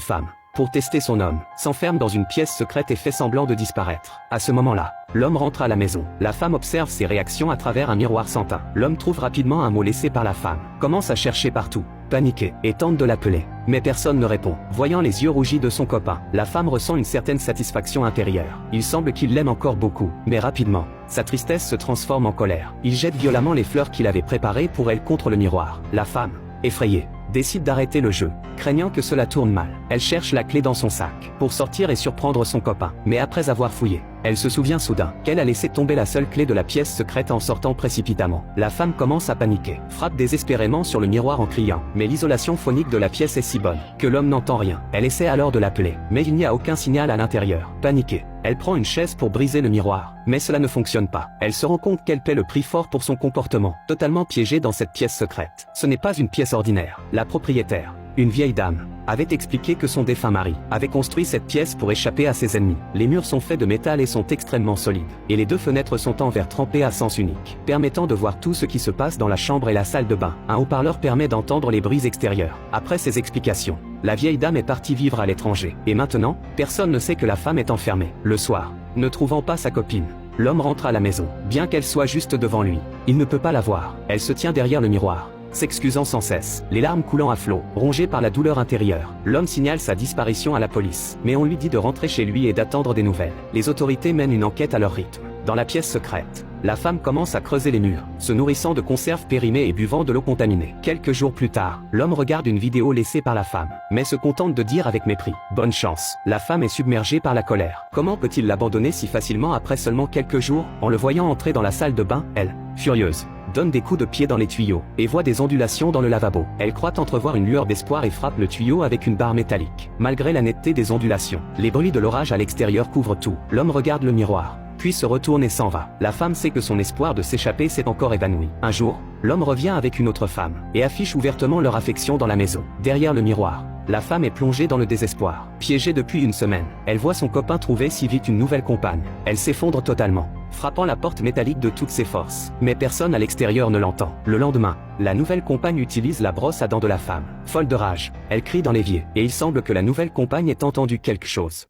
femme, pour tester son homme, s'enferme dans une pièce secrète et fait semblant de disparaître. À ce moment-là, l'homme rentre à la maison. La femme observe ses réactions à travers un miroir sans teint. L'homme trouve rapidement un mot laissé par la femme, commence à chercher partout, paniqué, et tente de l'appeler. Mais personne ne répond. Voyant les yeux rougis de son copain, la femme ressent une certaine satisfaction intérieure. Il semble qu'il l'aime encore beaucoup, mais rapidement, sa tristesse se transforme en colère. Il jette violemment les fleurs qu'il avait préparées pour elle contre le miroir. La femme, effrayée, décide d'arrêter le jeu, craignant que cela tourne mal. Elle cherche la clé dans son sac, pour sortir et surprendre son copain. Mais après avoir fouillé, elle se souvient soudain qu'elle a laissé tomber la seule clé de la pièce secrète en sortant précipitamment. La femme commence à paniquer, frappe désespérément sur le miroir en criant. Mais l'isolation phonique de la pièce est si bonne que l'homme n'entend rien. Elle essaie alors de l'appeler, mais il n'y a aucun signal à l'intérieur. Paniquée, elle prend une chaise pour briser le miroir, mais cela ne fonctionne pas. Elle se rend compte qu'elle paie le prix fort pour son comportement, totalement piégée dans cette pièce secrète. Ce n'est pas une pièce ordinaire. La propriétaire, une vieille dame, avait expliqué que son défunt mari avait construit cette pièce pour échapper à ses ennemis. Les murs sont faits de métal et sont extrêmement solides, et les deux fenêtres sont en verre trempé à sens unique, permettant de voir tout ce qui se passe dans la chambre et la salle de bain. Un haut-parleur permet d'entendre les bruits extérieurs. Après ces explications, la vieille dame est partie vivre à l'étranger, et maintenant, personne ne sait que la femme est enfermée. Le soir, ne trouvant pas sa copine, l'homme rentre à la maison, bien qu'elle soit juste devant lui. Il ne peut pas la voir. Elle se tient derrière le miroir, s'excusant sans cesse, les larmes coulant à flot, rongé par la douleur intérieure. L'homme signale sa disparition à la police, mais on lui dit de rentrer chez lui et d'attendre des nouvelles. Les autorités mènent une enquête à leur rythme. Dans la pièce secrète, la femme commence à creuser les murs, se nourrissant de conserves périmées et buvant de l'eau contaminée. Quelques jours plus tard, l'homme regarde une vidéo laissée par la femme, mais se contente de dire avec mépris « Bonne chance ». La femme est submergée par la colère. Comment peut-il l'abandonner si facilement après seulement quelques jours? En le voyant entrer dans la salle de bain, elle, furieuse, donne des coups de pied dans les tuyaux, et voit des ondulations dans le lavabo. Elle croit entrevoir une lueur d'espoir et frappe le tuyau avec une barre métallique. Malgré la netteté des ondulations, les bruits de l'orage à l'extérieur couvrent tout. L'homme regarde le miroir, puis se retourne et s'en va. La femme sait que son espoir de s'échapper s'est encore évanoui. Un jour, l'homme revient avec une autre femme, et affiche ouvertement leur affection dans la maison. Derrière le miroir, la femme est plongée dans le désespoir. Piégée depuis une semaine, elle voit son copain trouver si vite une nouvelle compagne. Elle s'effondre totalement, frappant la porte métallique de toutes ses forces. Mais personne à l'extérieur ne l'entend. Le lendemain, la nouvelle compagne utilise la brosse à dents de la femme. Folle de rage, elle crie dans l'évier, et il semble que la nouvelle compagne ait entendu quelque chose.